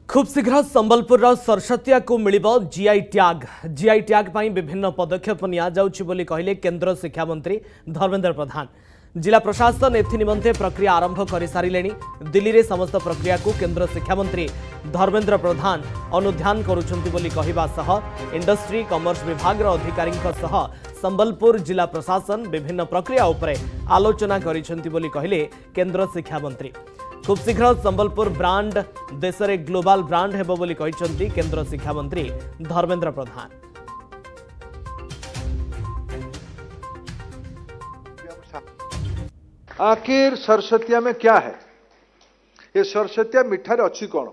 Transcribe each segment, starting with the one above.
खूब शीघ्र संबलपुर सरस्वतिया को मिल जीआई टैग पर विभिन्न पदक्षेप नि कहले केंद्र शिक्षा मंत्री धर्मेंद्र प्रधान। जिला प्रशासन एनिमंते प्रक्रिया आरंभ कर सारे। दिल्ली में समस्त प्रक्रिया को केंद्र शिक्षा मंत्री धर्मेंद्र प्रधान अनुध्यान करुँच इंडस्ट्री कमर्स विभाग अधिकारी संबलपुर जिला प्रशासन विभिन्न प्रक्रिया उपरे आलोचना कहले केंद्र शिक्षा मंत्री। खूब शीघ्र संबलपुर ब्रांड देश में ग्लोबल ब्रांड हेबो बोली कहिसंती केंद्र शिक्षा मंत्री धर्मेंद्र प्रधान। आखिर सरस्वतिया में क्या है? ये सरस्वतिया मिठार अच्छी कौन?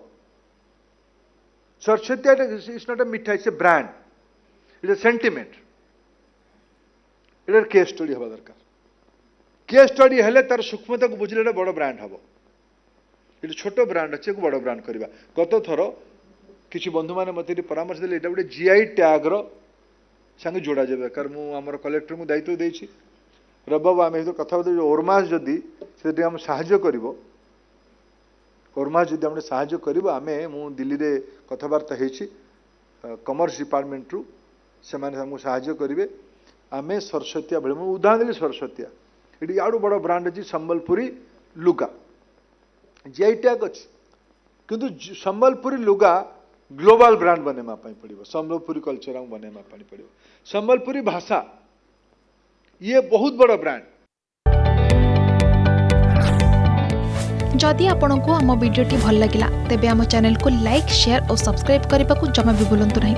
सरस्वतिया इज नॉट ए मिठा, it's a brand, it A sentiment, it case study हवा दरकार। केस स्टडी हेले तार सूक्ष्मता को बुझले बड़ ब्रांड हम। ये छोट ब्रांड अच्छे को बड़ ब्रांड करवा। गत थर किसी बंधु मैंने मत परामर्श देले गोटे जीआई टैग संगे जोड़ा जाए। कारण मुझे कलेक्टर को दायित्व देछि रबाबू आम तो कथा ओरमास जदि से आम साहाय्य कर ओरमास जदि आम साहाय्य कर आम मु दिल्ली रे कथबार्ता होइछि कमर्स डिपार्टमेंट रु से माने साहाय्य करेंगे। आम सरस्वतिया बेले मुझे उदाहरण देली सरस्वतिया ये आउ बड़ ब्रांड अच्छी संबलपुरी लुगा जीआई टैग अच्छी किंतु संबलपुरी लुगा ग्लोबल ब्रांड बनेमा पड़ो। संबलपुरी कल्चर बनेमा पड़ो। संबलपुरी भाषा ये बहुत बड़ा ब्रांड। जदि आपंक आम भिडी भल लगा तेब आम चैनल को लाइक शेयर और सब्सक्राइब करने को जमा भी भूलु नहीं।